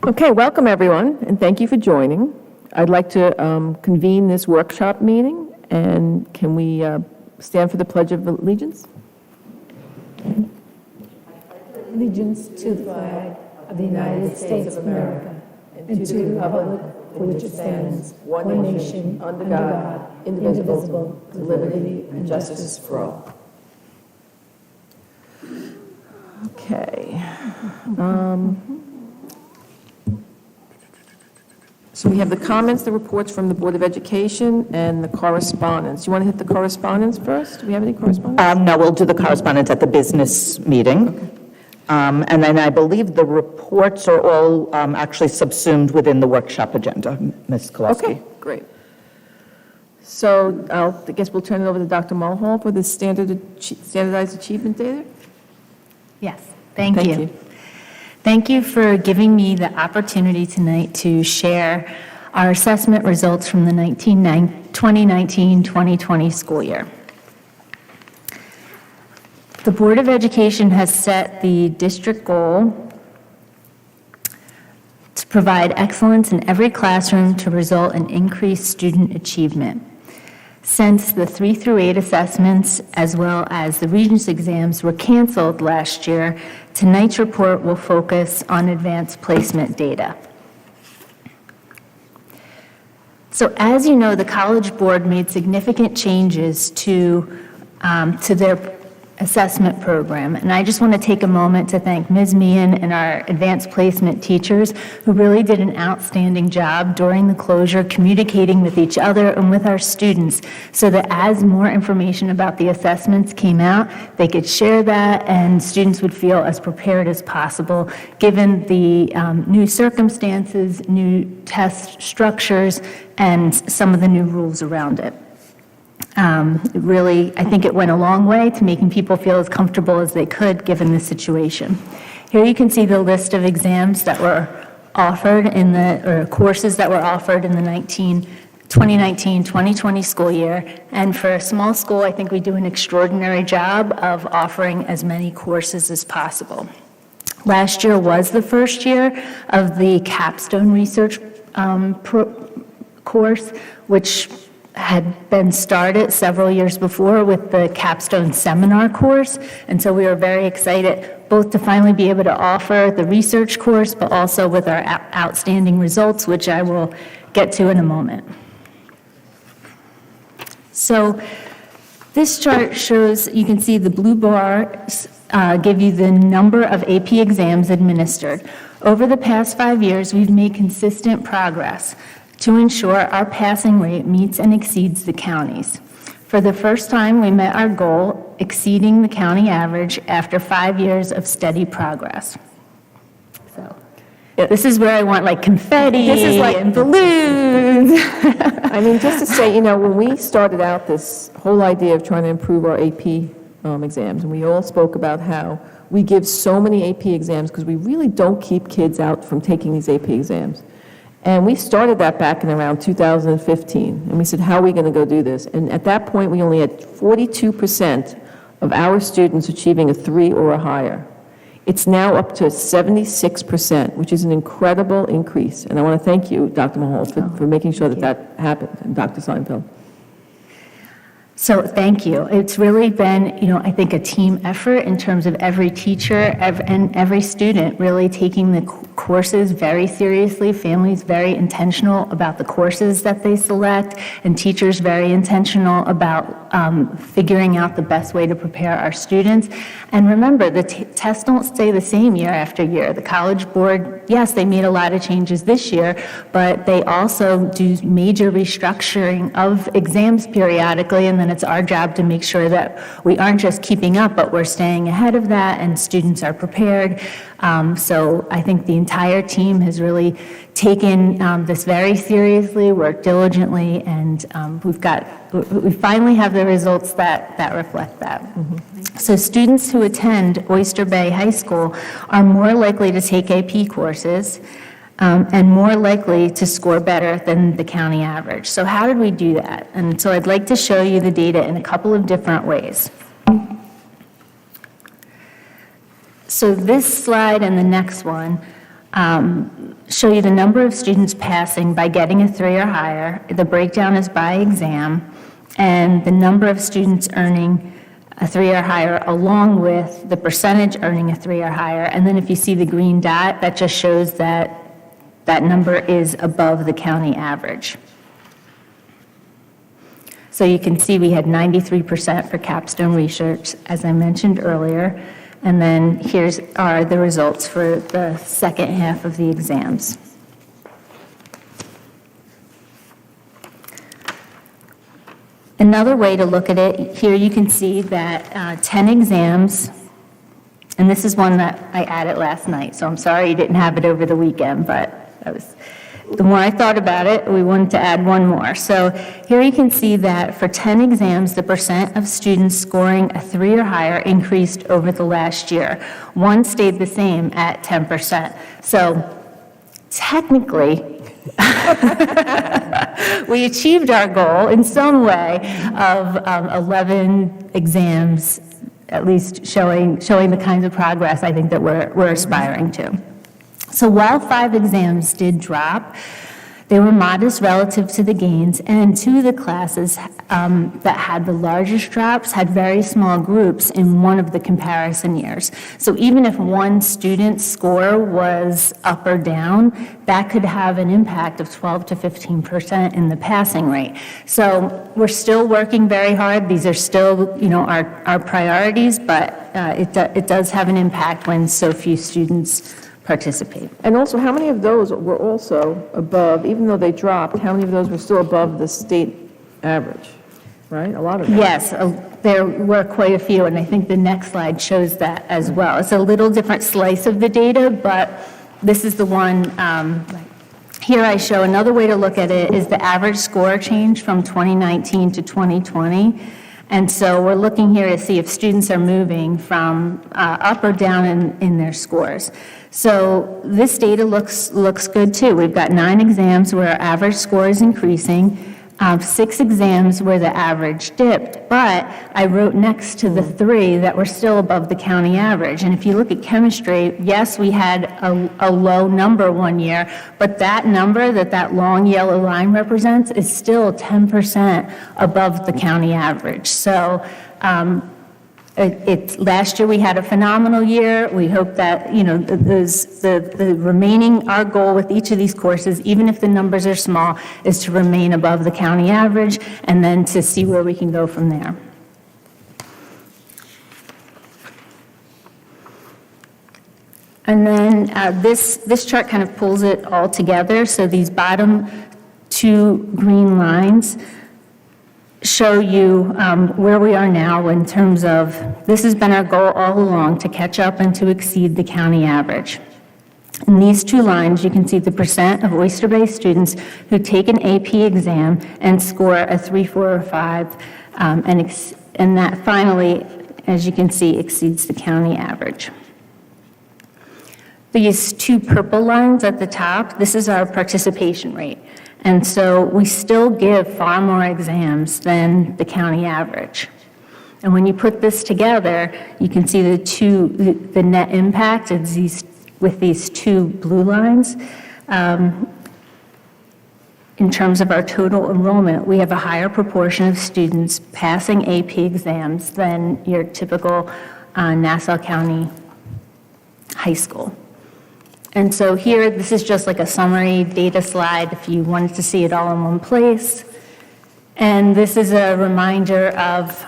Okay, welcome everyone, and thank you for joining. I'd like to convene this workshop meeting, and can we stand for the Pledge of Allegiance? Allegiance to the flag of the United States of America and to the republic for which it stands, one nation, under God, indivisible, with liberty and justice for all. Okay. So we have the comments, the reports from the Board of Education, and the correspondence. You want to hit the correspondence first? Do we have any correspondence? No, we'll do the correspondence at the business meeting. Okay. And then I believe the reports are all actually subsumed within the workshop agenda, Ms. Kowalski. Okay, great. So I guess we'll turn it over to Dr. Mulhall for the standardized achievement data. Yes, thank you. Thank you for giving me the opportunity tonight to share our assessment results from the 2019-2020 school year. The Board of Education has set the district goal to provide excellence in every classroom to result in increased student achievement. Since the 3 through 8 assessments, as well as the Regents exams, were canceled last year, tonight's report will focus on advanced placement data. So as you know, the College Board made significant changes to their assessment program. And I just want to take a moment to thank Ms. Meehan and our advanced placement teachers who really did an outstanding job during the closure, communicating with each other and with our students so that as more information about the assessments came out, they could share that and students would feel as prepared as possible given the new circumstances, new test structures, and some of the new rules around it. Really, I think it went a long way to making people feel as comfortable as they could given the situation. Here you can see the list of exams that were offered or courses that were offered in the 2019-2020 school year. And for a small school, I think we do an extraordinary job of offering as many courses as possible. Last year was the first year of the capstone research course, which had been started several years before with the capstone seminar course. And so we were very excited both to finally be able to offer the research course, but also with our outstanding results, which I will get to in a moment. So this chart shows, you can see the blue bars give you the number of AP exams administered. Over the past 5 years, we've made consistent progress to ensure our passing rate meets and exceeds the county's. For the first time, we met our goal, exceeding the county average after 5 years of steady progress. So this is where I want like confetti and balloons. I mean, just to say, when we started out this whole idea of trying to improve our AP exams, and we all spoke about how we give so many AP exams because we really don't keep kids out from taking these AP exams. And we started that back in around 2015, and we said, how are we going to go do this? And at that point, we only had 42% of our students achieving a 3 or a higher. It's now up to 76%, which is an incredible increase. And I want to thank you, Dr. Mahal, for making sure that happened, and Dr. Seinfeld. So thank you. It's really been, I think a team effort in terms of every teacher and every student really taking the courses very seriously, families very intentional about the courses that they select, and teachers very intentional about figuring out the best way to prepare our students. And remember, the tests don't stay the same year after year. The College Board, yes, they made a lot of changes this year, but they also do major restructuring of exams periodically, and then it's our job to make sure that we aren't just keeping up, but we're staying ahead of that and students are prepared. So I think the entire team has really taken this very seriously, worked diligently, and we finally have the results that reflect that. Mm-hmm. So students who attend Oyster Bay High School are more likely to take AP courses and more likely to score better than the county average. So how did we do that? And so I'd like to show you the data in a couple of different ways. So this slide and the next one show you the number of students passing by getting a 3 or higher. The breakdown is by exam, and the number of students earning a 3 or higher, along with the percentage earning a 3 or higher. And then if you see the green dot, that just shows that that number is above the county average. So you can see we had 93% for capstone research, as I mentioned earlier. And then here's are the results for the second half of the exams. Another way to look at it, here you can see that 10 exams, and this is one that I added last night, so I'm sorry you didn't have it over the weekend, but the more I thought about it, we wanted to add one more. So here you can see that for 10 exams, the percent of students scoring a 3 or higher increased over the last year. One stayed the same at 10%. So technically, we achieved our goal in some way of 11 exams, at least showing the kinds of progress I think that we're aspiring to. So while 5 exams did drop, they were modest relative to the gains, and 2 of the classes that had the largest drops had very small groups in one of the comparison years. So even if one student's score was up or down, that could have an impact of 12 to 15% in the passing rate. So we're still working very hard. These are still, our priorities, but it does have an impact when so few students participate. And also, how many of those were also above, even though they dropped, how many of those were still above the state average, right? A lot of them. Yes, there were quite a few, and I think the next slide shows that as well. It's a little different slice of the data, but this is the one, here I show another way to look at it is the average score change from 2019 to 2020. And so we're looking here to see if students are moving from up or down in their scores. So this data looks good too. We've got 9 exams where our average score is increasing, 6 exams where the average dipped, but I wrote next to the 3 that were still above the county average. And if you look at chemistry, yes, we had a low number one year, but that number that long yellow line represents is still 10% above the county average. So last year we had a phenomenal year. We hope that, the remaining, our goal with each of these courses, even if the numbers are small, is to remain above the county average and then to see where we can go from there. And then this chart kind of pulls it all together. So these bottom 2 green lines show you where we are now in terms of, this has been our goal all along, to catch up and to exceed the county average. In these 2 lines, you can see the percent of Oyster-based students who take an AP exam and score a 3, 4, or 5, and that finally, as you can see, exceeds the county average. These 2 purple lines at the top, this is our participation rate. And so we still give far more exams than the county average. And when you put this together, you can see the net impact is with these 2 blue lines. In terms of our total enrollment, we have a higher proportion of students passing AP exams than your typical Nassau County high school. And so here, this is just like a summary data slide if you wanted to see it all in one place. And this is a reminder of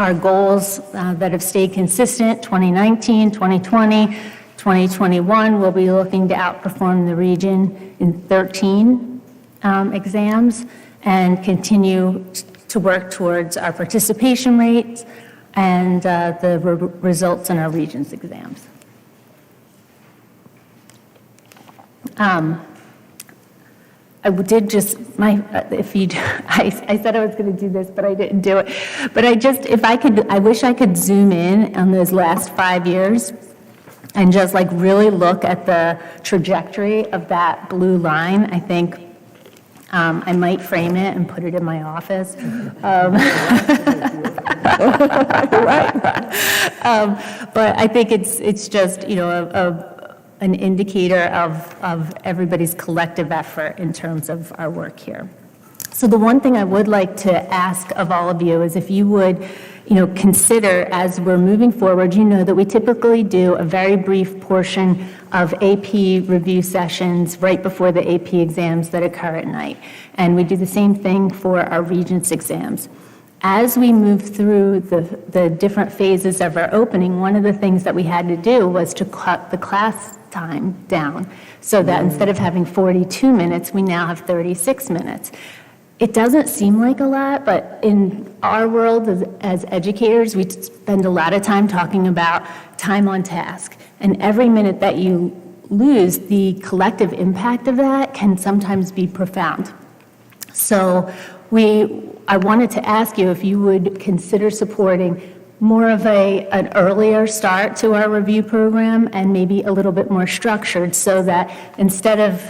our goals that have stayed consistent, 2019, 2020, 2021. We'll be looking to outperform the region in 13 exams and continue to work towards our participation rates and the results in our region's exams. I did just, I said I was going to do this, but I didn't do it. But I wish I could zoom in on those last 5 years and just like really look at the trajectory of that blue line. I think I might frame it and put it in my office. But I think it's just, an indicator of everybody's collective effort in terms of our work here. So the one thing I would like to ask of all of you is if you would, consider as we're moving forward, that we typically do a very brief portion of AP review sessions right before the AP exams that occur at night. And we do the same thing for our Regents exams. As we move through the different phases of our opening, one of the things that we had to do was to cut the class time down so that instead of having 42 minutes, we now have 36 minutes. It doesn't seem like a lot, but in our world as educators, we spend a lot of time talking about time on task. And every minute that you lose, the collective impact of that can sometimes be profound. So I wanted to ask you if you would consider supporting more of an earlier start to our review program and maybe a little bit more structured so that instead of,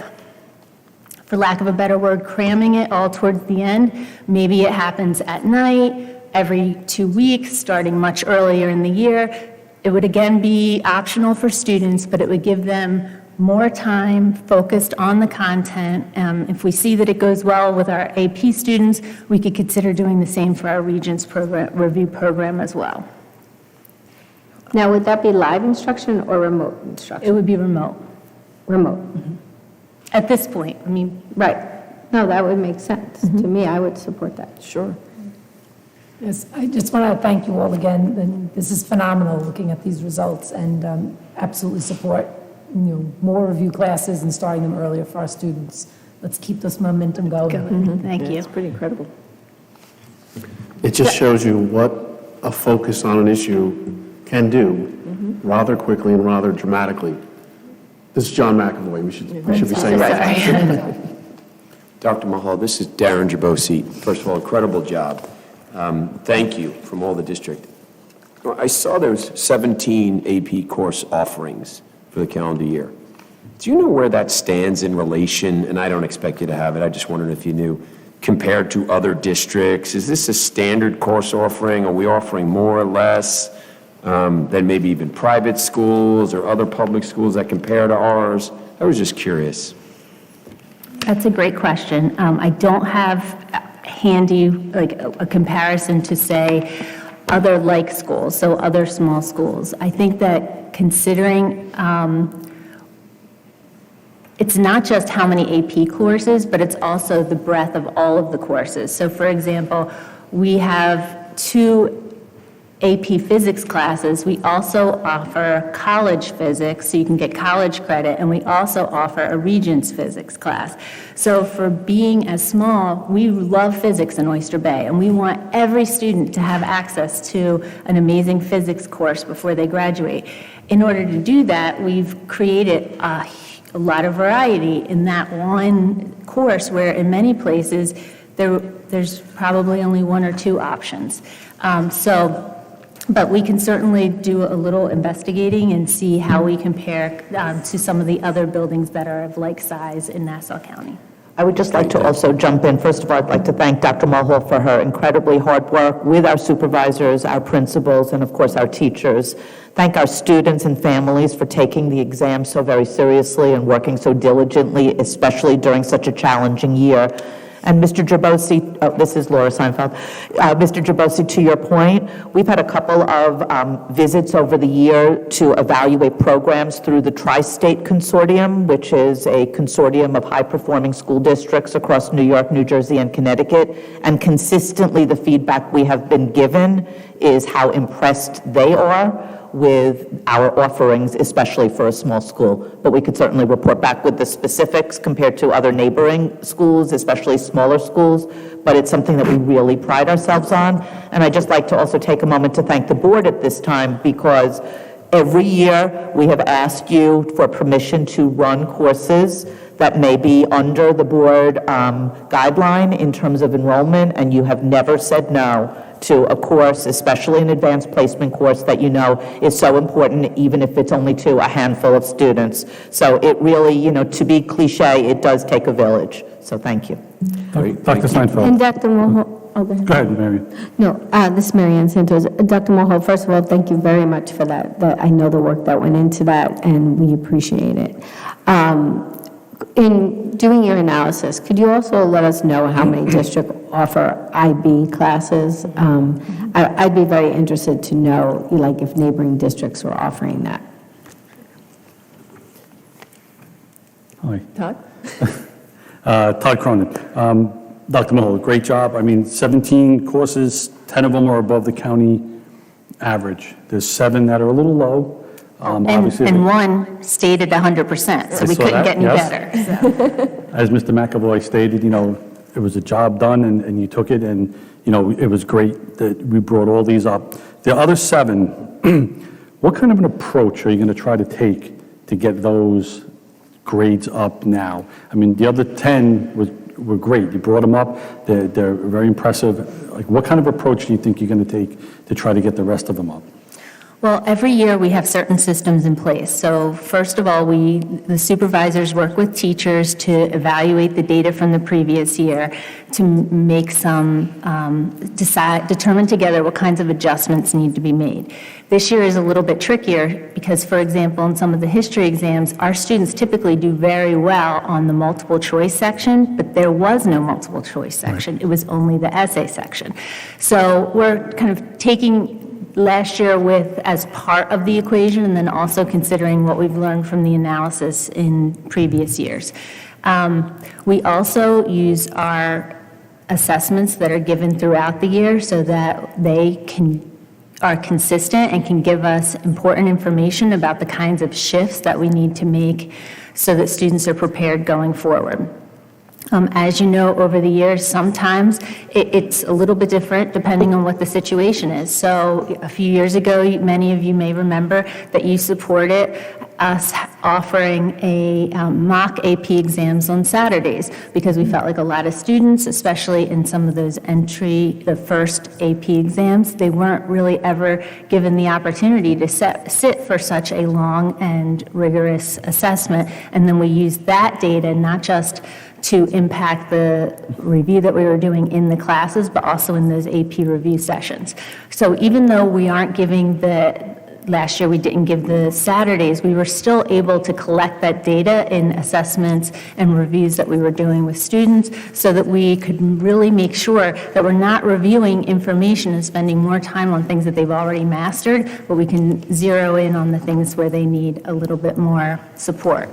for lack of a better word, cramming it all towards the end, maybe it happens at night, every 2 weeks, starting much earlier in the year. It would again be optional for students, but it would give them more time focused on the content. If we see that it goes well with our AP students, we could consider doing the same for our Regents review program as well. Now, would that be live instruction or remote It instruction? would be remote. Remote. At this point, Right. No, that would make sense. To me, I would support that. Sure. Yes, I just want to thank you all again. And this is phenomenal, looking at these results, and absolutely support, more review classes and starting them earlier for our students. Let's keep this momentum going. thank Yeah, you. it's pretty incredible. It just shows you what a focus on an issue can do rather quickly and rather dramatically. This is John McAvoy. We should be saying that. Dr. Mahal, this is Darren Jabosi. First of all, incredible job. Thank you from all the district. I saw there's 17 AP course offerings for the calendar year. Do you know where that stands in relation, and I don't expect you to have it, I just wondered if you knew, compared to other districts? Is this a standard course offering? Are we offering more or less than maybe even private schools or other public schools that compare to ours? I was just curious. That's a great question. I don't have handy, like, a comparison to say other like schools, so other small schools. I think that considering, it's not just how many AP courses, but it's also the breadth of all of the courses. So for example, we have 2 AP physics classes. We also offer college physics, so you can get college credit, and we also offer a Regents physics class. So for being as small, we love physics in Oyster Bay, and we want every student to have access to an amazing physics course before they graduate. In order to do that, we've created a lot of variety in that one course, where in many places, there's probably only 1 or 2 options. But we can certainly do a little investigating and see how we compare to some of the other buildings that are of like size in Nassau County. I would just like to also jump in. First of all, I'd like to thank Dr. Mulhall for her incredibly hard work with our supervisors, our principals, and of course our teachers. Thank our students and families for taking the exam so very seriously and working so diligently, especially during such a challenging year. And Mr. Jabosi, this is Laura Seinfeld. Mr. Jabosi, to your point, we've had a couple of visits over the year to evaluate programs through the Tri-State Consortium, which is a consortium of high-performing school districts across New York, New Jersey, and Connecticut. And consistently, the feedback we have been given is how impressed they are with our offerings, especially for a small school. But we could certainly report back with the specifics compared to other neighboring schools, especially smaller schools. But it's something that we really pride ourselves on. And I'd just like to also take a moment to thank the board at this time, because every year we have asked you for permission to run courses that may be under the board guideline in terms of enrollment, and you have never said no to a course, especially an advanced placement course that you know is so important, even if it's only to a handful of students. So it really, to be cliche, it does take a village. So thank you. Great, Dr. thank you. Seinfeld. And Dr. Mulhall, Oh, go ahead. Go ahead, Marion. No, this is Mary Ann Santos. Dr. Mulhall, first of all, thank you very much for that. I know the work that went into that, and we appreciate it. In doing your analysis, could you also let us know how many districts offer IB classes? I'd be very interested to know, like, if neighboring districts were offering that. Hi. Todd? Todd Cronin. Dr. Mahal, great job. I mean, 17 courses, 10 of them are above the county average. There's 7 that are a little low. Obviously, And one stayed at 100%, so I we saw couldn't that, get any yes. better. So. as Mr. McAvoy stated, it was a job done, and you took it, and, it was great that we brought all these up. The other 7, what kind of an approach are you going to try to take to get those grades up now? I mean, the other 10 were great. You brought them up. They're very impressive. Like, what kind of approach do you think you're going to take to try to get the rest of them up? Well, every year we have certain systems in place. So first of all, the supervisors work with teachers to evaluate the data from the previous year to make some, determine together what kinds of adjustments need to be made. This year is a little bit trickier because, for example, in some of the history exams, our students typically do very well on the multiple choice section, but there was no multiple choice section. It was only the essay section. So we're kind of taking last year as part of the equation, and then also considering what we've learned from the analysis in previous years. We also use our assessments that are given throughout the year so that they are consistent and can give us important information about the kinds of shifts that we need to make so that students are prepared going forward. As you know, over the years, sometimes it's a little bit different depending on what the situation is. So a few years ago, many of you may remember that you supported us offering a mock AP exams on Saturdays because we felt like a lot of students, especially in some of those the first AP exams, they weren't really ever given the opportunity to sit for such a long and rigorous assessment. And then we used that data not just to impact the review that we were doing in the classes, but also in those AP review sessions. So even though we aren't giving last year we didn't give the Saturdays, we were still able to collect that data in assessments and reviews that we were doing with students so that we could really make sure that we're not reviewing information and spending more time on things that they've already mastered, but we can zero in on the things where they need a little bit more support.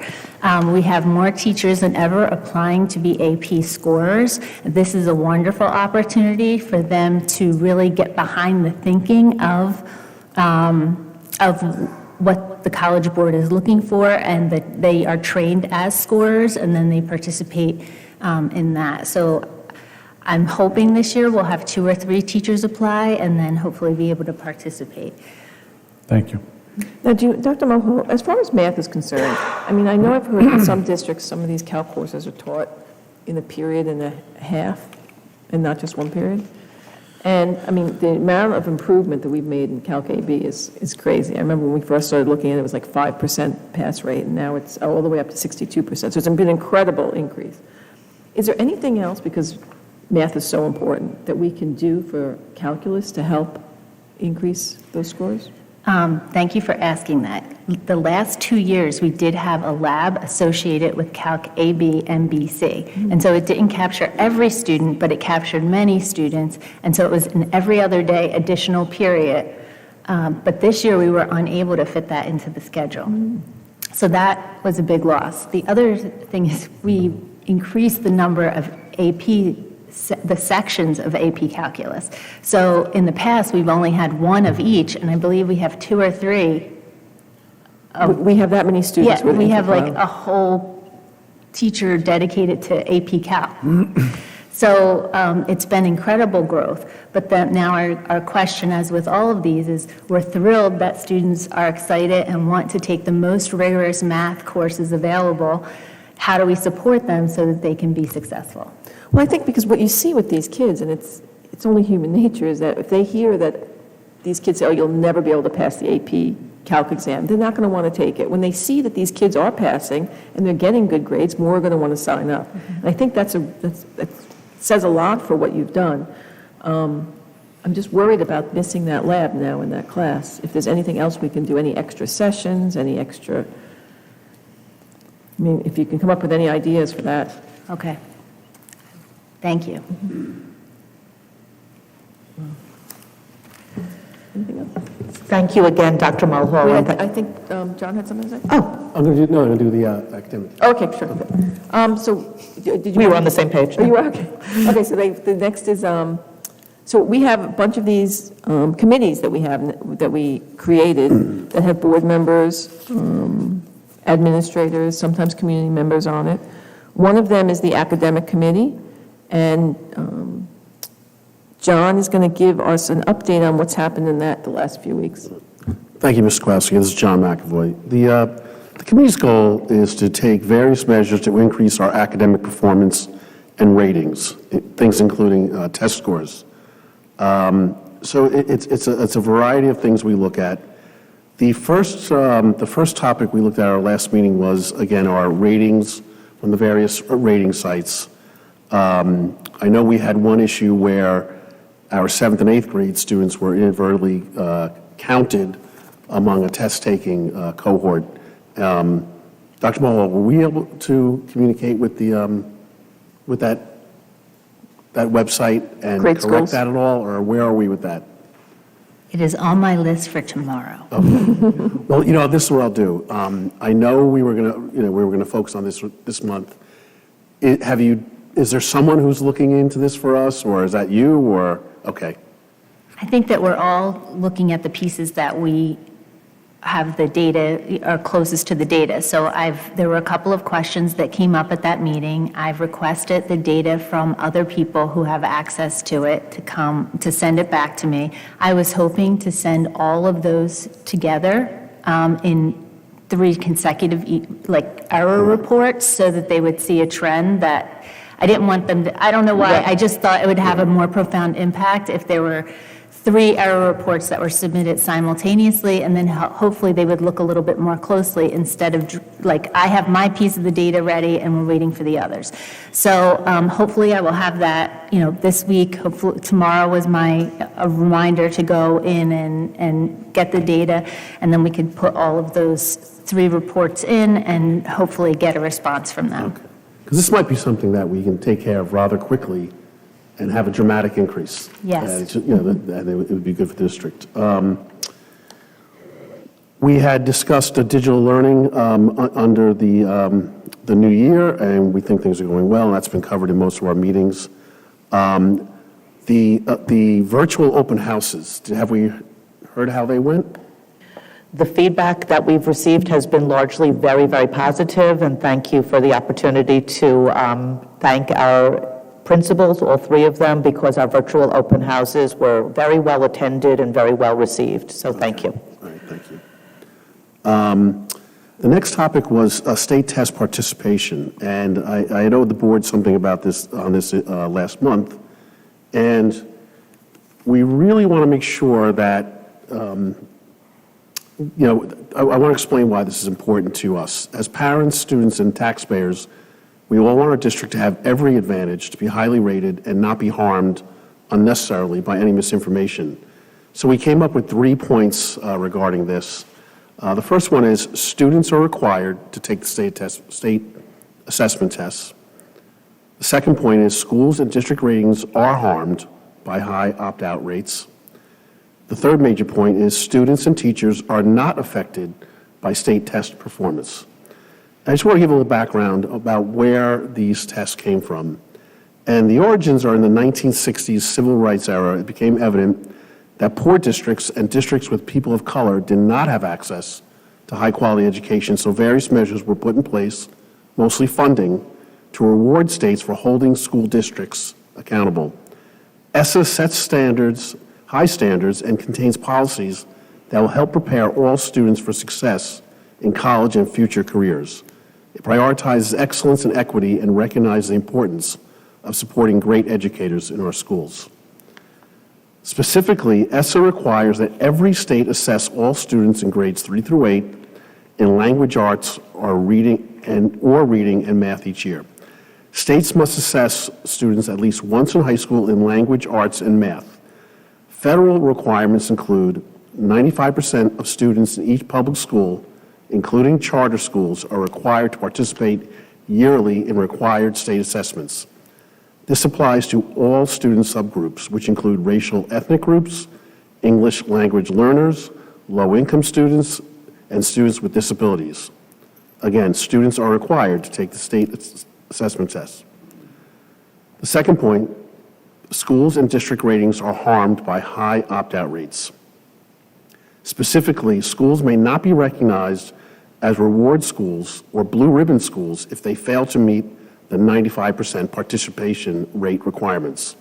We have more teachers than ever applying to be AP scorers. This is a wonderful opportunity for them to really get behind the thinking of what the College Board is looking for, and that they are trained as scorers, and then they participate in that. So I'm hoping this year we'll have 2 or 3 teachers apply, and then hopefully be able to participate. Thank you. Now, Dr. Mulhall, as far as math is concerned, I mean, I know I've heard in some districts, some of these calc courses are taught in a period and a half, and not just one period. And, I mean, the amount of improvement that we've made in Calc AB is crazy. I remember when we first started looking at it, it was like 5% pass rate, and now it's all the way up to 62%. So it's been an incredible increase. Is there anything else, because math is so important, that we can do for calculus to help increase those scores? Thank you for asking that. The last 2 years, we did have a lab associated with Calc AB and BC. And so it didn't capture every student, but it captured many students. And so it was an every other day additional period. But this year, we were unable to fit that into the schedule. So that was a big loss. The other thing is we increased the number of the sections of AP Calculus. So in the past, we've only had 1 of each, and I believe we have 2 or 3. We have that many students. Yeah, we have like a whole teacher dedicated to AP Cal. So it's been incredible growth. But now our question, as with all of these, is we're thrilled that students are excited and want to take the most rigorous math courses available. How do we support them so that they can be successful? Well, I think because what you see with these kids, and it's only human nature, is that if they hear that these kids say, oh, you'll never be able to pass the AP Calc exam, they're not going to want to take it. When they see that these kids are passing and they're getting good grades, more are going to want to sign up. And I think that says a lot for what you've done. I'm just worried about missing that lab now in that class. If there's anything else we can do, any extra sessions, any extra, I mean, if you can come up with any ideas for that. Okay. Thank you. Anything else? Thank you again, Dr. Mulhall. Wait, and th- I think John had something to say? I'm going to do the academic. Okay, sure. So, did you? We were on the same page. Oh, you were, okay. Okay, so the next is, so we have a bunch of these committees that we created that have board members, administrators, sometimes community members on it. One of them is the academic committee, and John is going to give us an update on what's happened in that the last few weeks. Thank you, Ms. Kowalski. This is John McAvoy. The committee's goal is to take various measures to increase our academic performance and ratings, things including test scores. So it's a variety of things we look at. The first topic we looked at our last meeting was, again, our ratings from the various rating sites. I know we had one issue where our 7th and 8th grade students were inadvertently counted among a test-taking cohort. Dr. Mulhall, were we able to communicate with that website and Grade correct schools? that at all, or where are we with that? It is on my list for tomorrow. Well, this is what I'll do. I know we were going to focus on this month. Is there someone who's looking into this for us, or is that you, or, okay. I think that we're all looking at the pieces that we have the data, are closest to the data. So there were a couple of questions that came up at that meeting. I've requested the data from other people who have access to it to send it back to me. I was hoping to send all of those together in 3 consecutive error reports so that they would see a trend that I didn't want them to, I don't know why, I just thought it would have a more profound impact if there were 3 error reports that were submitted simultaneously, and then hopefully they would look a little bit more closely instead of, I have my piece of the data ready and we're waiting for the others. So hopefully I will have that, this week. Hopefully tomorrow was a reminder to go in and get the data, and then we can put all of those 3 reports in and hopefully get a response from them. Because this might be something that we can take care of rather quickly and have a dramatic increase. Yes. And it would be good for the district. We had discussed digital learning under the new year, and we think things are going well, and that's been covered in most of our meetings. The virtual open houses, have we heard how they went? The feedback that we've received has been largely very, very positive, and thank you for the opportunity to thank our principals, all 3 of them, because our virtual open houses were very well attended and very well received. So thank you. All right, thank you. The next topic was state test participation, and I owed the board something about this last month, and we really want to make sure that, I want to explain why this is important to us. As parents, students, and taxpayers, we all want our district to have every advantage to be highly rated and not be harmed unnecessarily by any misinformation. So we came up with 3 points regarding this. The first one is students are required to take the state assessment tests. The second point is schools and district ratings are harmed by high opt-out rates. The third major point is students and teachers are not affected by state test performance. I just want to give a little background about where these tests came from. And the origins are in the 1960s civil rights era. It became evident that poor districts and districts with people of color did not have access to high-quality education, so various measures were put in place, mostly funding, to reward states for holding school districts accountable. ESSA sets standards, high standards, and contains policies that will help prepare all students for success in college and future careers. It prioritizes excellence and equity and recognizes the importance of supporting great educators in our schools. Specifically, ESSA requires that every state assess all students in grades 3 through 8 in language arts or reading and math each year. States must assess students at least once in high school in language, arts, and math. Federal requirements include 95% of students in each public school, including charter schools, are required to participate yearly in required state assessments. This applies to all student subgroups, which include racial ethnic groups, English language learners, low-income students, and students with disabilities. Again, students are required to take the state assessment test. The second point, schools and district ratings are harmed by high opt-out rates. Specifically, schools may not be recognized as reward schools or blue ribbon schools if they fail to meet the 95% participation rate requirements.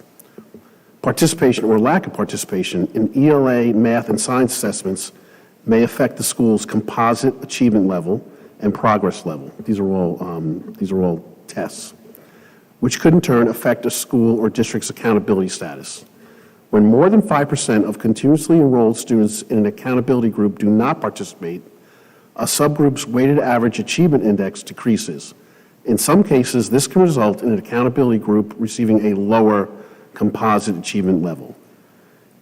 Participation or lack of participation in ELA, math, and science assessments may affect the school's composite achievement level and progress level. These are all tests, which could in turn affect a school or district's accountability status. When more than 5% of continuously enrolled students in an accountability group do not participate, a subgroup's weighted average achievement index decreases. In some cases, this can result in an accountability group receiving a lower composite achievement level.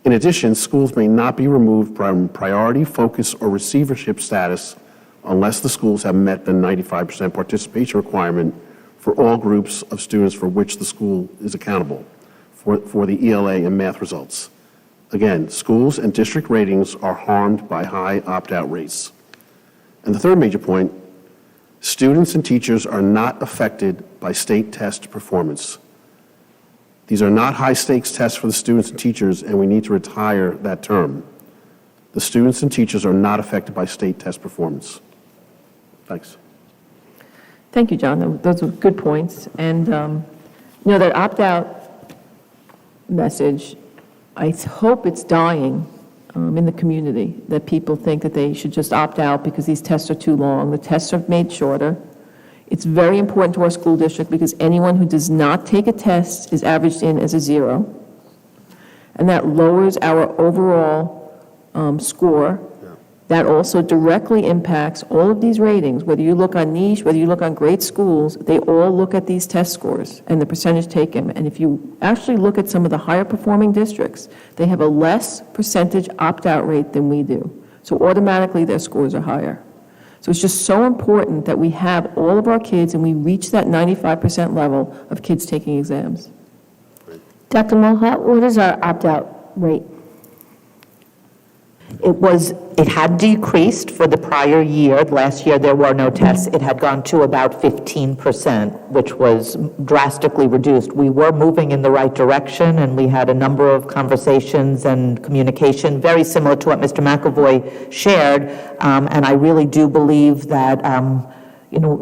In addition, schools may not be removed from priority, focus, or receivership status unless the schools have met the 95% participation requirement for all groups of students for which the school is accountable for the ELA and math results. Again, schools and district ratings are harmed by high opt-out rates. And the third major point, students and teachers are not affected by state test performance. These are not high-stakes tests for the students and teachers, and we need to retire that term. The students and teachers are not affected by state test performance. Thanks. Thank you, John. Those were good points. And, that opt-out message, I hope it's dying in the community, that people think that they should just opt out because these tests are too long. The tests are made shorter. It's very important to our school district because anyone who does not take a test is averaged in as a 0. And that lowers our overall score. That also directly impacts all of these ratings. Whether you look on niche, whether you look on great schools, they all look at these test scores and the percentage taken. And if you actually look at some of the higher performing districts, they have a less percentage opt-out rate than we do. So automatically their scores are higher. So it's just so important that we have all of our kids and we reach that 95% level of kids taking exams. Dr. Mulhart, what is our opt-out rate? It had decreased for the prior year. Last year, there were no tests. It had gone to about 15%, which was drastically reduced. We were moving in the right direction, and we had a number of conversations and communication, very similar to what Mr. McAvoy shared. And I really do believe that,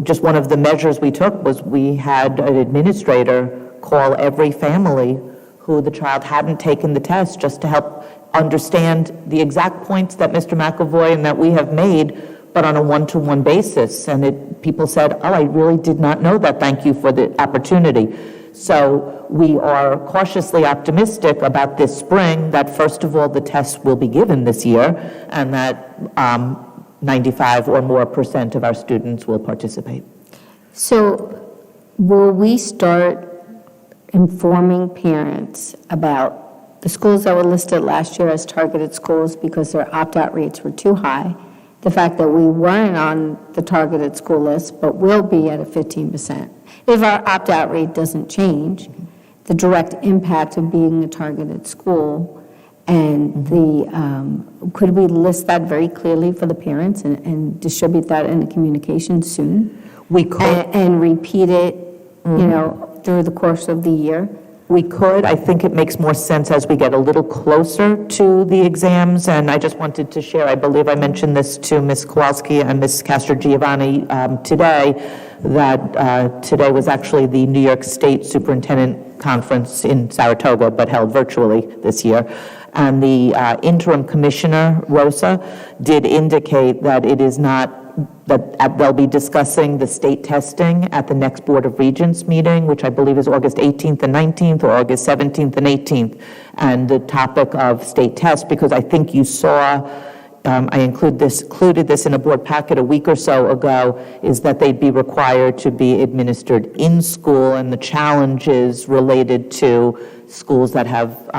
just one of the measures we took was we had an administrator call every family who the child hadn't taken the test just to help understand the exact points that Mr. McAvoy and that we have made, but on a one-to-one basis. And people said, oh, I really did not know that. Thank you for the opportunity. So we are cautiously optimistic about this spring that, first of all, the tests will be given this year and that 95 or more % of our students will participate. So will we start informing parents about the schools that were listed last year as targeted schools because their opt-out rates were too high, the fact that we weren't on the targeted school list but will be at a 15%? If our opt-out rate doesn't change, the direct impact of being a targeted school, and could we list that very clearly for the parents and distribute that in the communication soon? We could. And repeat it, through the course of the year? We could. I think it makes more sense as we get a little closer to the exams. And I just wanted to share, I believe I mentioned this to Ms. Kowalski and Ms. Castro-Giovanni today, that today was actually the New York State Superintendent Conference in Saratoga, but held virtually this year. And the interim commissioner, Rosa, did indicate that it is not that they'll be discussing the state testing at the next Board of Regents meeting, which I believe is August 18th and 19th, or August 17th and 18th, and the topic of state tests, because I think you saw I included this in a board packet a week or so ago, is that they'd be required to be administered in school, and the challenges related to schools that have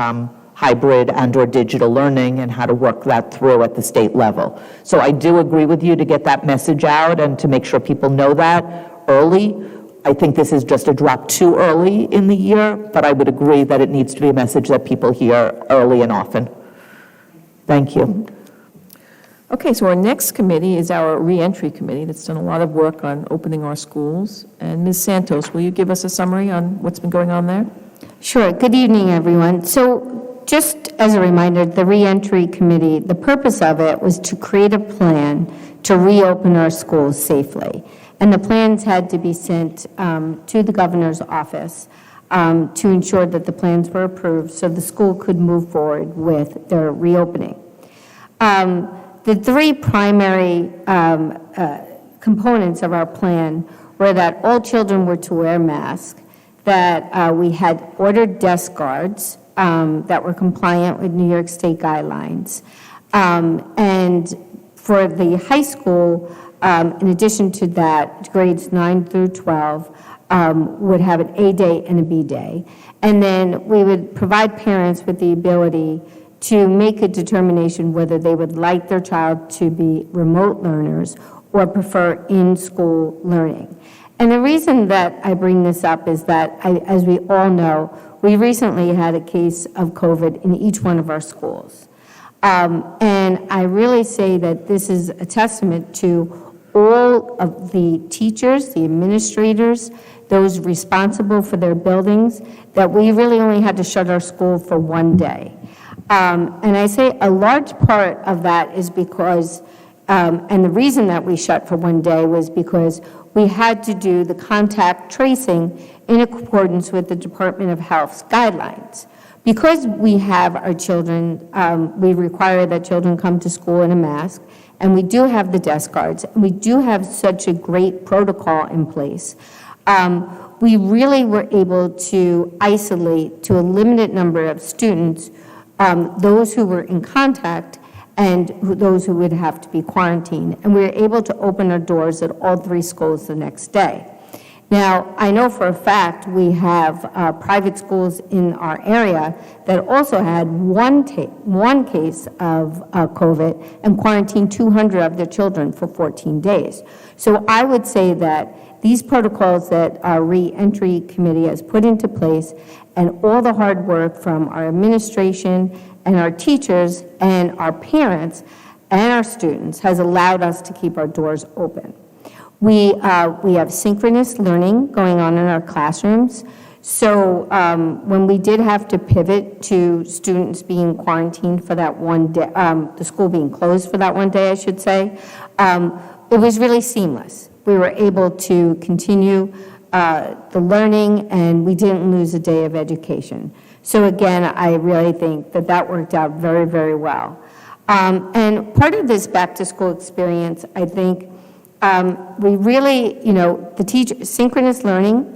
hybrid and/or digital learning and how to work that through at the state level. So I do agree with you to get that message out and to make sure people know that early. I think this is just a drop too early in the year, but I would agree that it needs to be a message that people hear early and often. Thank you. Okay, so our next committee is our reentry committee that's done a lot of work on opening our schools. And Ms. Santos, will you give us a summary on what's been going on there? Sure. Good evening, everyone. So just as a reminder, the reentry committee, the purpose of it was to create a plan to reopen our schools safely. And the plans had to be sent to the governor's office to ensure that the plans were approved so the school could move forward with their reopening. The three primary components of our plan were that all children were to wear masks, that we had ordered desk guards that were compliant with New York State guidelines, and for the high school, in addition to that, grades 9 through 12 would have an A day and a B day. And then we would provide parents with the ability to make a determination whether they would like their child to be remote learners or prefer in-school learning. And the reason that I bring this up is that, as we all know, we recently had a case of COVID in each one of our schools. And I really say that this is a testament to all of the teachers, the administrators, those responsible for their buildings, that we really only had to shut our school for one day. And I say a large part of that is because, and the reason that we shut for one day was because we had to do the contact tracing in accordance with the Department of Health's guidelines. Because we have our children, we require that children come to school in a mask, and we do have the desk guards, and we do have such a great protocol in place. We really were able to isolate to a limited number of students those who were in contact and those who would have to be quarantined. And we were able to open our doors at all three schools the next day. Now, I know for a fact we have private schools in our area that also had one case of COVID and quarantined 200 of their children for 14 days. So I would say that these protocols that our reentry committee has put into place and all the hard work from our administration and our teachers and our parents and our students has allowed us to keep our doors open. We have synchronous learning going on in our classrooms. So when we did have to pivot to students being quarantined for that one day, the school being closed for that one day, I should say, it was really seamless. We were able to continue the learning, and we didn't lose a day of education. So again, I really think that that worked out very, very well. And part of this back-to-school experience, I think, we really, the synchronous learning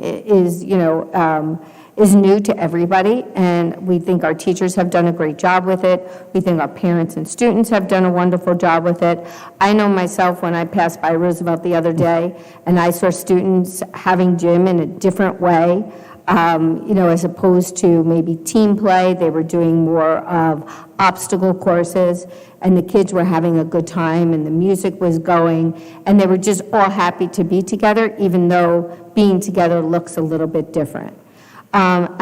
is new to everybody, and we think our teachers have done a great job with it. We think our parents and students have done a wonderful job with it. I know myself when I passed by Roosevelt the other day, and I saw students having gym in a different way, as opposed to maybe team play. They were doing more of obstacle courses, and the kids were having a good time, and the music was going, and they were just all happy to be together, even though being together looks a little bit different. We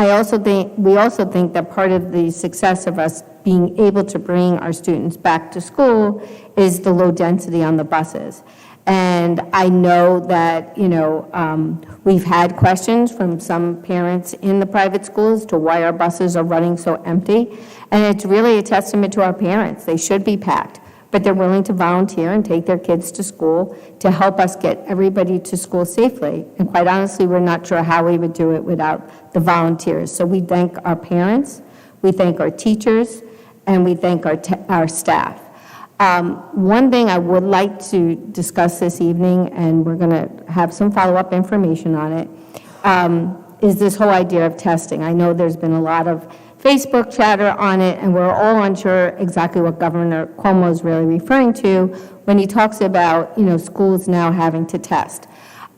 also think that part of the success of us being able to bring our students back to school is the low density on the buses. And I know that, we've had questions from some parents in the private schools to why our buses are running so empty. And it's really a testament to our parents. They should be packed, but they're willing to volunteer and take their kids to school to help us get everybody to school safely. And quite honestly, we're not sure how we would do it without the volunteers. So we thank our parents, we thank our teachers, and we thank our staff. One thing I would like to discuss this evening, and we're going to have some follow-up information on it, is this whole idea of testing. I know there's been a lot of Facebook chatter on it, and we're all unsure exactly what Governor Cuomo is really referring to when he talks about, schools now having to test.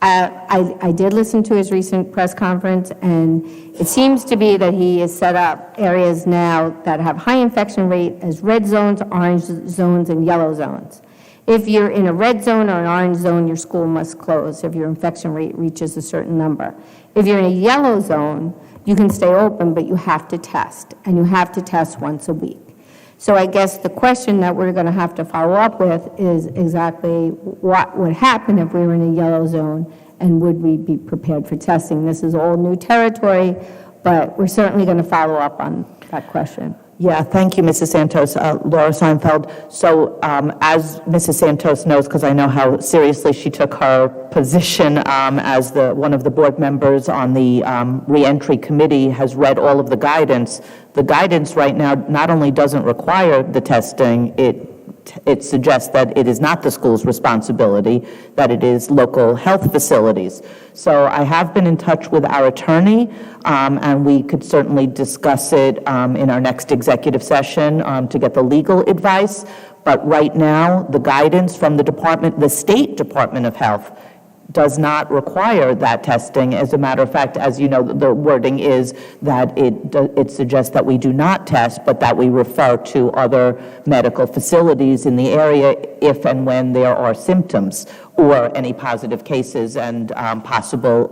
I did listen to his recent press conference, and it seems to be that he has set up areas now that have high infection rate as red zones, orange zones, and yellow zones. If you're in a red zone or an orange zone, your school must close if your infection rate reaches a certain number. If you're in a yellow zone, you can stay open, but you have to test, and you have to test once a week. So I guess the question that we're going to have to follow up with is exactly what would happen if we were in a yellow zone, and would we be prepared for testing? This is all new territory, but we're certainly going to follow up on that question. Yeah, thank you, Mrs. Santos. Laura Seinfeld. So as Mrs. Santos knows, because I know how seriously she took her position as one of the board members on the reentry committee, has read all of the guidance. The guidance right now not only doesn't require the testing, it suggests that it is not the school's responsibility, that it is local health facilities. So I have been in touch with our attorney, and we could certainly discuss it in our next executive session to get the legal advice. But right now, the guidance from the State Department of Health does not require that testing. As a matter of fact, as you know, the wording is that it suggests that we do not test, but that we refer to other medical facilities in the area if and when there are symptoms or any positive cases and possible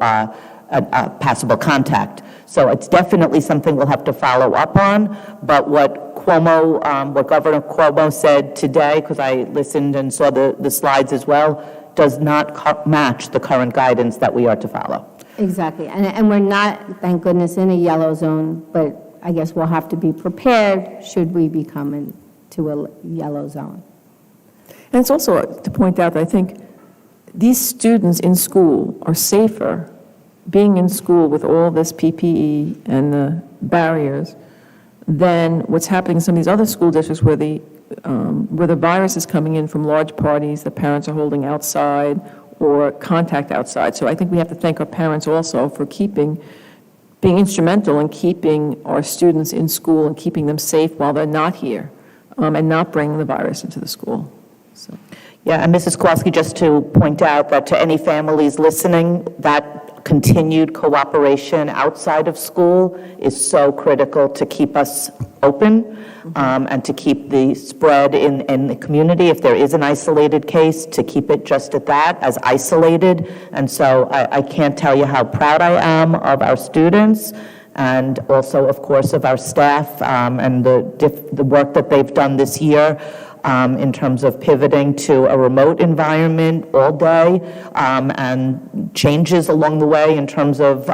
contact. So it's definitely something we'll have to follow up on, but what Governor Cuomo said today, because I listened and saw the slides as well, does not match the current guidance that we are to follow. Exactly, and we're not, thank goodness, in a yellow zone, but I guess we'll have to be prepared should we become into a yellow zone. And it's also to point out that I think these students in school are safer being in school with all this PPE and the barriers than what's happening in some of these other school districts where the virus is coming in from large parties that parents are holding outside or contact outside. So I think we have to thank our parents also for being instrumental in keeping our students in school and keeping them safe while they're not here and not bringing the virus into the school. So. Yeah, and Mrs. Kowalski, just to point out that to any families listening, that continued cooperation outside of school is so critical to keep us open and to keep the spread in the community. If there is an isolated case, to keep it just at that, as isolated. And so I can't tell you how proud I am of our students and also, of course, of our staff and the work that they've done this year. In terms of pivoting to a remote environment all day and changes along the way in terms of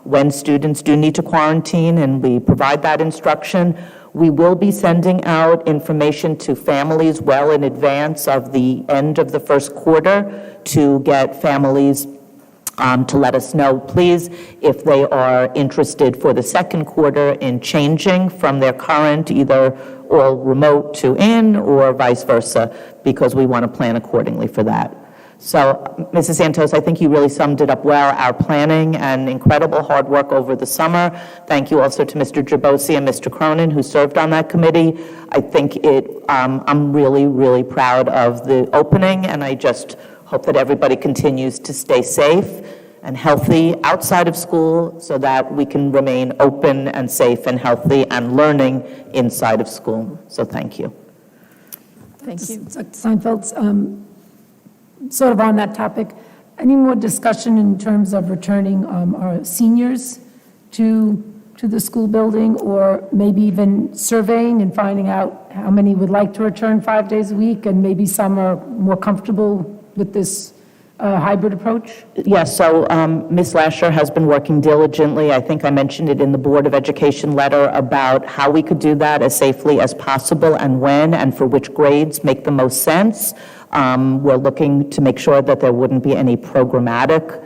when students do need to quarantine, and we provide that instruction. We will be sending out information to families well in advance of the end of the first quarter to get families to let us know, please, if they are interested for the second quarter in changing from their current either all remote to in or vice versa, because we want to plan accordingly for that. So, Mrs. Santos, I think you really summed it up well, our planning and incredible hard work over the summer. Thank you also to Mr. Girbossi and Mr. Cronin, who served on that committee. I think I'm really, really proud of the opening, and I just hope that everybody continues to stay safe and healthy outside of school so that we can remain open and safe and healthy and learning inside of school. So thank you. Thank you. Dr. Seinfeld, sort of on that topic, any more discussion in terms of returning our seniors to the school building, or maybe even surveying and finding out how many would like to return 5 days a week, and maybe some are more comfortable with this hybrid approach? Yes, so Ms. Lasher has been working diligently. I think I mentioned it in the Board of Education letter about how we could do that as safely as possible and when and for which grades make the most sense. We're looking to make sure that there wouldn't be any programmatic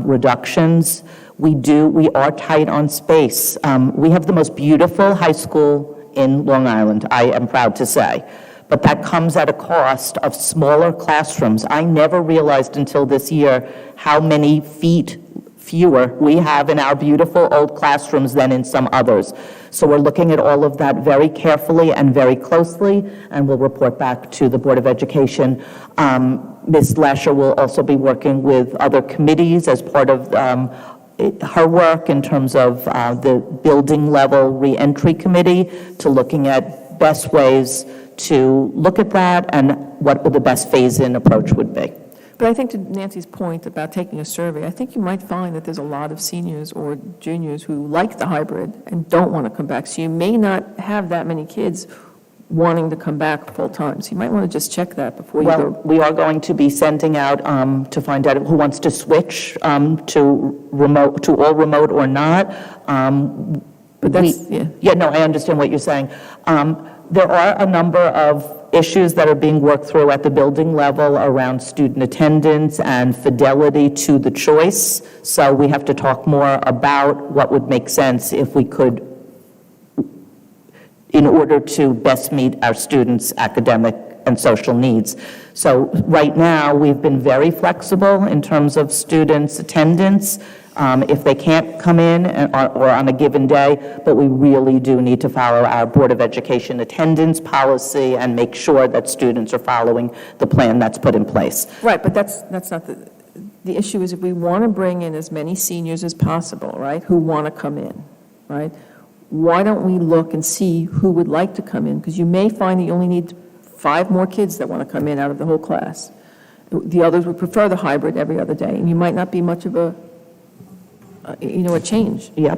reductions. We are tight on space. We have the most beautiful high school in Long Island, I am proud to say. But that comes at a cost of smaller classrooms. I never realized until this year how many fewer we have in our beautiful old classrooms than in some others. So we're looking at all of that very carefully and very closely, and we'll report back to the Board of Education. Ms. Lasher will also be working with other committees as part of her work in terms of the building level reentry committee to looking at best ways to look at that and what the best phase-in approach would be. But I think to Nancy's point about taking a survey, I think you might find that there's a lot of seniors or juniors who like the hybrid and don't want to come back. So you may not have that many kids wanting to come back full-time. So you might want to just check that before you Well, go. we are going to be sending out to find out who wants to switch to all remote or not. But that's, yeah. Yeah, no, I understand what you're saying. There are a number of issues that are being worked through at the building level around student attendance and fidelity to the choice. So we have to talk more about what would make sense if we could, in order to best meet our students' academic and social needs. So right now, we've been very flexible in terms of students' attendance. If they can't come in or on a given day, but we really do need to follow our Board of Education attendance policy and make sure that students are following the plan that's put in place. Right, but that's not the issue is if we want to bring in as many seniors as possible, right, who want to come in, right? Why don't we look and see who would like to come in? Because you may find that you only need 5 more kids that want to come in out of the whole class. The others would prefer the hybrid every other day, and you might not be much of a change. Yeah.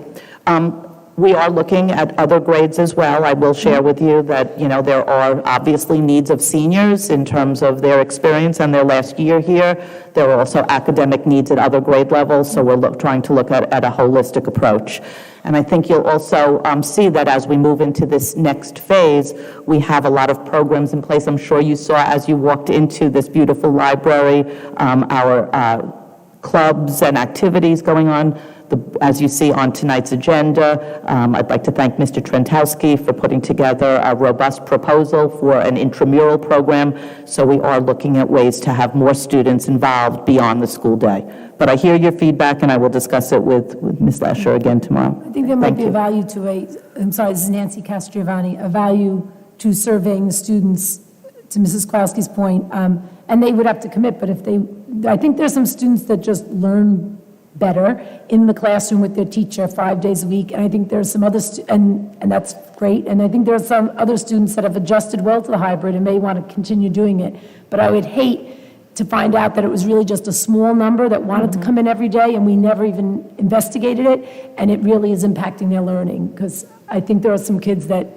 We are looking at other grades as well. I will share with you that, there are obviously needs of seniors in terms of their experience and their last year here. There are also academic needs at other grade levels, so we're trying to look at a holistic approach. And I think you'll also see that as we move into this next phase, we have a lot of programs in place. I'm sure you saw as you walked into this beautiful library, our clubs and activities going on. As you see on tonight's agenda, I'd like to thank Mr. Trentowski for putting together a robust proposal for an intramural program. So we are looking at ways to have more students involved beyond the school day. But I hear your feedback, and I will discuss it with Ms. Lasher again tomorrow. I think there might Thank be you. a value to this is Nancy Castrogiovanni, a value to surveying the students, to Mrs. Kowalski's point, and they would have to commit, but I think there's some students that just learn better in the classroom with their teacher 5 days a week, and I think there's some other, and that's great, and I think there are some other students that have adjusted well to the hybrid and may want to continue doing it, but I would hate to find out that it was really just a small number that wanted to come in every day, and we never even investigated it, and it really is impacting their learning, because I think there are some kids that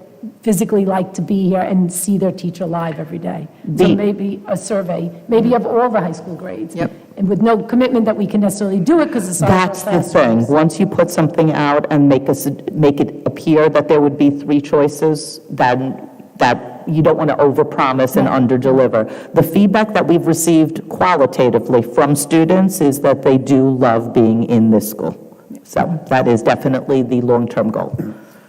physically like to be here and see their teacher live every day. So maybe a survey, maybe of all the high school grades. Yep. And with no commitment that we can necessarily do it because it's all That's the thing. Once you put something out and make it appear that there would be 3 choices, then that you don't want to overpromise and underdeliver. The feedback that we've received qualitatively from students is that they do love being in this school. So that is definitely the long-term goal.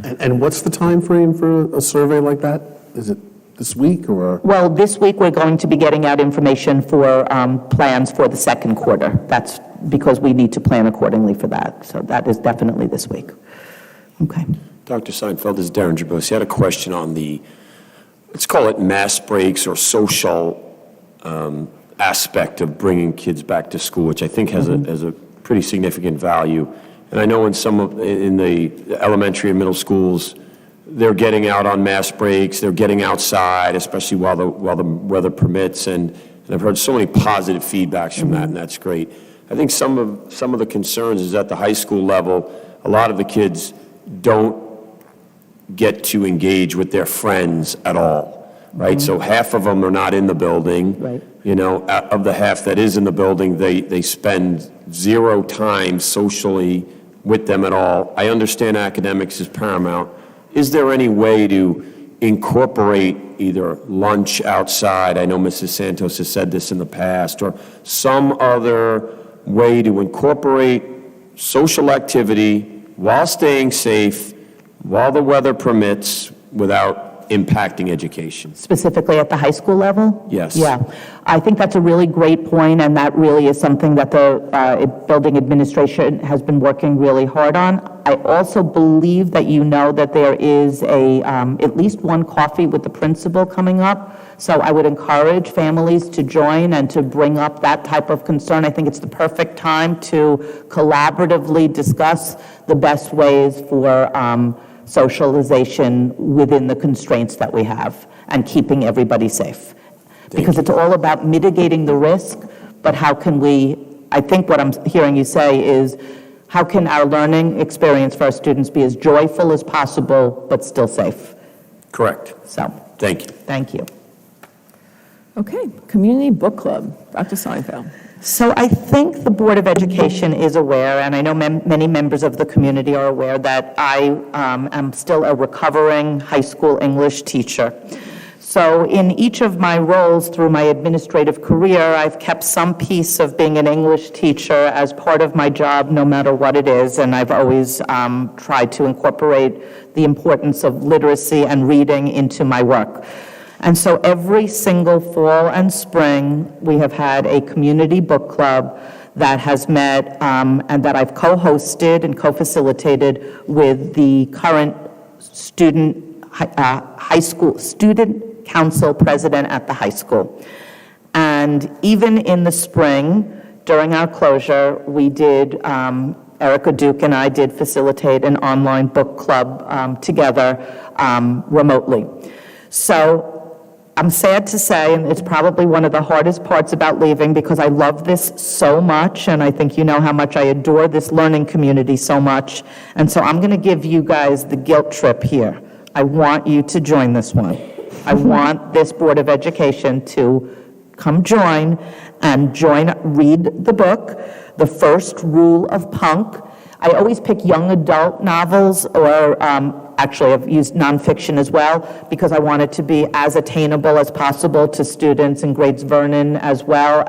And what's the time frame for a survey like that? Is it this week or? Well, this week, we're going to be getting out information for plans for the second quarter. That's because we need to plan accordingly for that. So that is definitely this week. Okay. Dr. Seinfeld, this is Darren Jabos. I had a question on the, let's call it mass breaks or social aspect of bringing kids back to school, which I think has a pretty significant value. And I know in the elementary and middle schools, they're getting out on mass breaks, they're getting outside, especially while the weather permits, and I've heard so many positive feedbacks from that, and that's great. I think some of the concerns is at the high school level, a lot of the kids don't get to engage with their friends at all, right? So half of them are not in the building. Right. Of the half that is in the building, they spend 0 time socially with them at all. I understand academics is paramount. Is there any way to incorporate either lunch outside? I know Mrs. Santos has said this in the past, or some other way to incorporate social activity while staying safe, while the weather permits, without impacting education. Specifically at the high school level? Yes. Yeah, I think that's a really great point, and that really is something that the building administration has been working really hard on. I also believe that you know that there is at least one coffee with the principal coming up, so I would encourage families to join and to bring up that type of concern. I think it's the perfect time to collaboratively discuss the best ways for socialization within the constraints that we have and keeping everybody safe. Because it's all about mitigating the risk, but how can we, I think what I'm hearing you say is, how can our learning experience for our students be as joyful as possible, but still safe? Correct. So, Thank you. thank you. Okay, Community Book Club, Dr. Seinfeld. So I think the Board of Education is aware, and I know many members of the community are aware, that I am still a recovering high school English teacher. So in each of my roles through my administrative career, I've kept some piece of being an English teacher as part of my job, no matter what it is, and I've always tried to incorporate the importance of literacy and reading into my work. And so every single fall and spring, we have had a community book club that has met and that I've co-hosted and co-facilitated with the current high school student council president at the high school. And even in the spring, during our closure, we did, Erica Duke and I did facilitate an online book club together remotely. So I'm sad to say, and it's probably one of the hardest parts about leaving, because I love this so much, and I think you know how much I adore this learning community so much, and so I'm going to give you guys the guilt trip here. I want you to join this one. I want this Board of Education to come join and read the book, The First Rule of Punk. I always pick young adult novels, or actually I've used nonfiction as well, because I want it to be as attainable as possible to students in grades Vernon as well,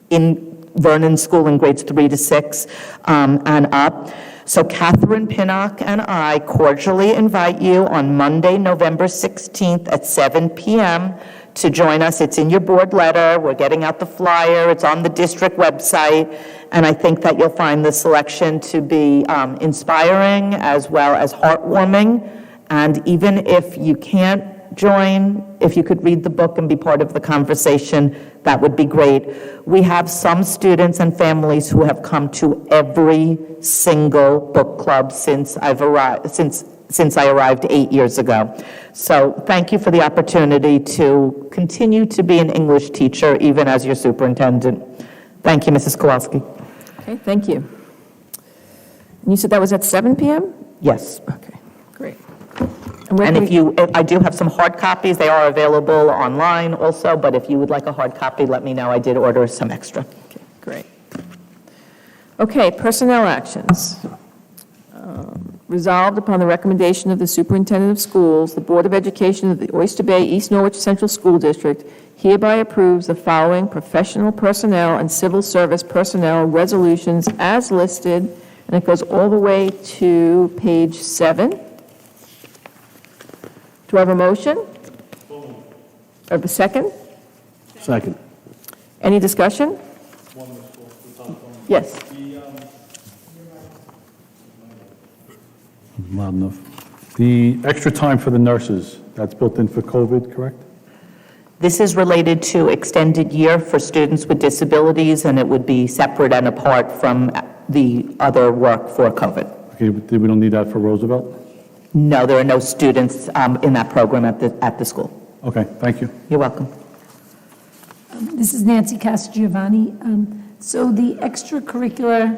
in Vernon School in grades 3 to 6 and up. So Catherine Pinnock and I cordially invite you on Monday, November 16th at 7 p.m. to join us. It's in your board letter. We're getting out the flyer. It's on the district website. And I think that you'll find the selection to be inspiring as well as heartwarming. And even if you can't join, if you could read the book and be part of the conversation, that would be great. We have some students and families who have come to every single book club since I've arrived, since I arrived 8 years ago. So thank you for the opportunity to continue to be an English teacher, even as your superintendent. Thank you, Mrs. Kowalski. Okay, thank you. And you said that was at 7 p.m.? Yes. Okay, great. where And can if we- you, I do have some hard copies, they are available online also, but if you would like a hard copy, let me know. I did order some extra. Okay, great. Okay, personnel actions. Resolved upon the recommendation of the superintendent of schools, the Board of Education of the Oyster Bay East Norwich Central School District hereby approves the following professional personnel and civil service personnel resolutions as listed, and it goes all the way to page 7. Do I have a motion? Do I have a second? Second. Any discussion? Yes. Loud enough. The extra time for the nurses, that's built in for COVID, correct? This is related to extended year for students with disabilities, and it would be separate and apart from the other work for COVID. Okay, but we don't need that for Roosevelt? No, there are no students in that program at the school. Okay, thank you. You're welcome. This is Nancy Castigiovanni. So the extracurricular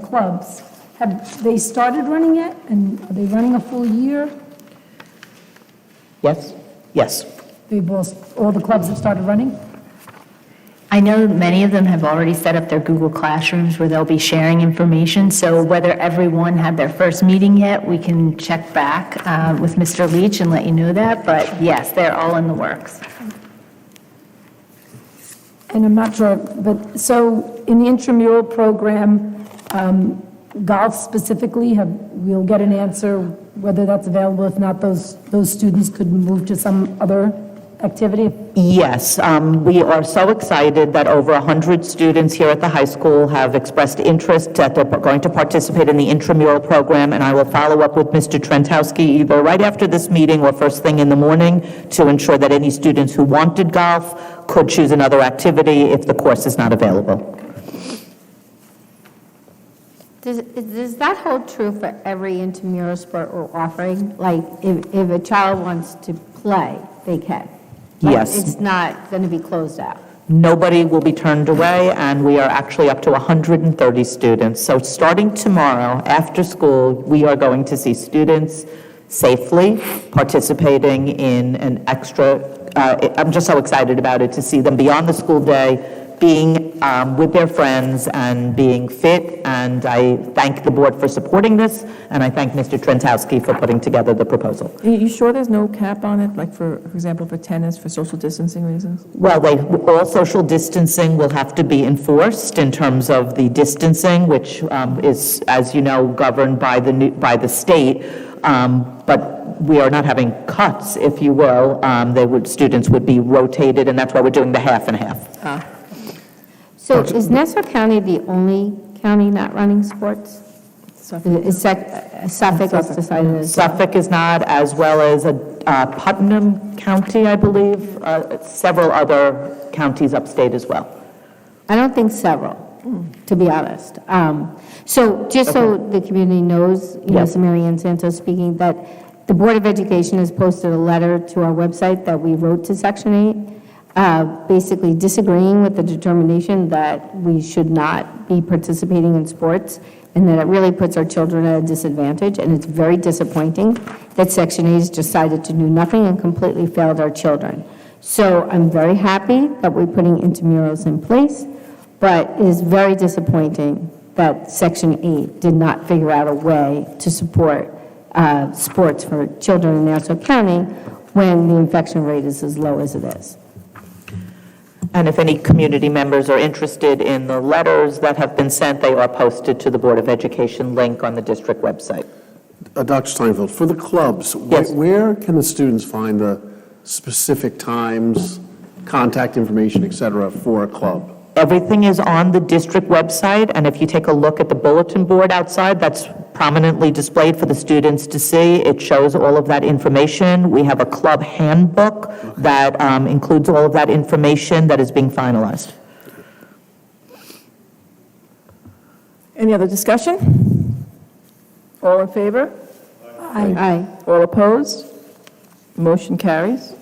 clubs, have they started running yet? And are they running a full year? Yes? Yes. All the clubs have started running? I know many of them have already set up their Google Classrooms where they'll be sharing information, so whether everyone had their first meeting yet, we can check back with Mr. Leach and let you know that, but yes, they're all in the works. And I'm not sure, but so in the intramural program, golf specifically, we'll get an answer whether that's available. If not, those students could move to some other activity? Yes, we are so excited that over 100 students here at the high school have expressed interest that they're going to participate in the intramural program, and I will follow up with Mr. Trentowski either right after this meeting or first thing in the morning to ensure that any students who wanted golf could choose another activity if the course is not available. Does that hold true for every intramural sport we're offering? Like, if a child wants to play, they can? Like, Yes. It's not going to be closed out? Nobody will be turned away, and we are actually up to 130 students. So starting tomorrow, after school, we are going to see students safely participating in an extra, I'm just so excited about it, to see them beyond the school day, being with their friends and being fit, and I thank the board for supporting this, and I thank Mr. Trentowski for putting together the proposal. You sure there's no cap on it, like for example, for tennis, for social distancing reasons? Well, all social distancing will have to be enforced in terms of the distancing, which is, as you know, governed by the state, but we are not having cuts, if you will. Students would be rotated, and that's why we're doing the half and half. So is Nassau County the only county not running sports? Is Suffolk has decided as well? Suffolk is not, as well as Putnam County, I believe, several other counties upstate as well. I don't think several, to be honest. So just so the community knows, you know, Yes. Mary Ann Santos speaking, that the Board of Education has posted a letter to our website that we wrote to Section 8, basically disagreeing with the determination that we should not be participating in sports, and that it really puts our children at a disadvantage, and it's very disappointing that Section 8 has decided to do nothing and completely failed our children. So I'm very happy that we're putting intramurals in place, but it is very disappointing that Section 8 did not figure out a way to support sports for children in Nassau County when the infection rate is as low as it is. And if any community members are interested in the letters that have been sent, they are posted to the Board of Education link on the district website. Dr. Steinfeld, for the clubs, Yes. where can the students find the specific times, contact information, et cetera, for a club? Everything is on the district website, and if you take a look at the bulletin board outside, that's prominently displayed for the students to see. It shows all of that information. We have a club handbook that includes all of that information that is being finalized. Any other discussion? All in favor? Aye. All opposed? Motion carries.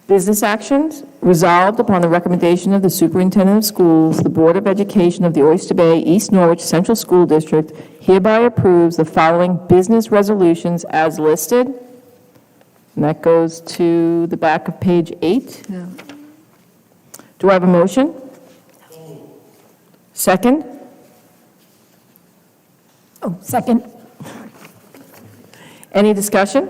Business actions. Resolved upon the recommendation of the superintendent of schools, the Board of Education of the Oyster Bay East Norwich Central School District hereby approves the following business resolutions as listed. And that goes to the back of page 8. Do I have a motion? Second? Oh, second. Any discussion?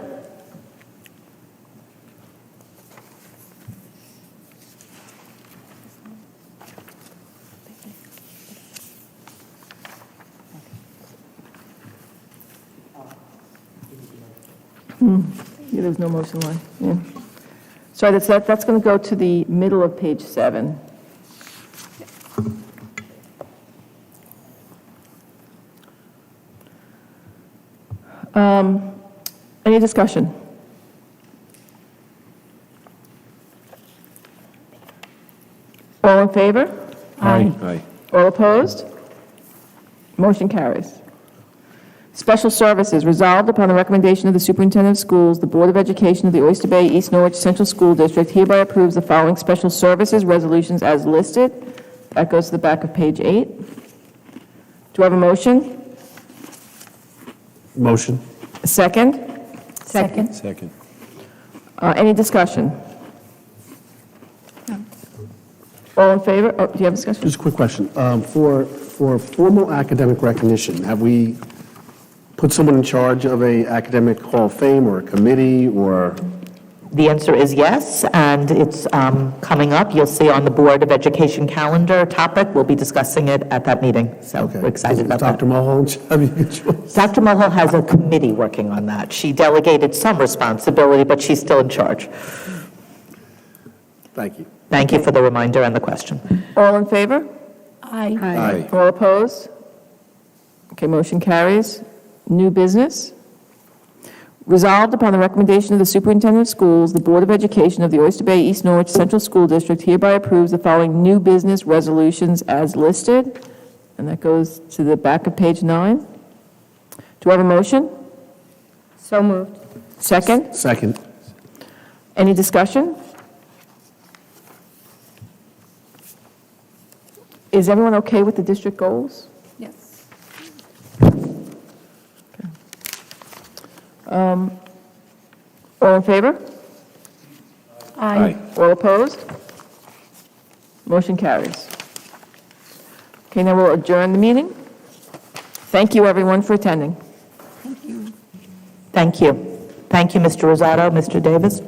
Yeah, there's no motion line. Yeah. Sorry, that's going to go to the middle of page 7. Any discussion? All in favor? Aye. All opposed? Motion carries. Special services, resolved upon the recommendation of the superintendent of schools, the Board of Education of the Oyster Bay East Norwich Central School District hereby approves the following special services resolutions as listed. That goes to the back of page 8. Do I have a motion? Motion? A second? Second. Second. Any discussion? All in favor? Oh, do you have discussion? Just a quick question. For formal academic recognition, have we put someone in charge of a academic hall of fame or a committee or? The answer is yes, and it's coming up. You'll see on the Board of Education calendar topic. We'll be discussing it at that meeting, so Okay. we're excited about that. Dr. Mulhall, have you good choice? Dr. Mulhall has a committee working on that. She delegated some responsibility, but she's still in charge. Thank you. Thank you for the reminder and the question. All in favor? Aye. Aye. All opposed? Okay, motion carries. New business. Resolved upon the recommendation of the superintendent of schools, the Board of Education of the Oyster Bay East Norwich Central School District hereby approves the following new business resolutions as listed. And that goes to the back of page 9. Do I have a motion? So moved. Second? Second. Any discussion? Is everyone okay with the district goals? Yes. All in favor? Aye. All opposed? Motion carries. Okay, now we'll adjourn the meeting. Thank you, everyone, for attending. Thank you. Thank you, Mr. Rosato, Mr. Davis.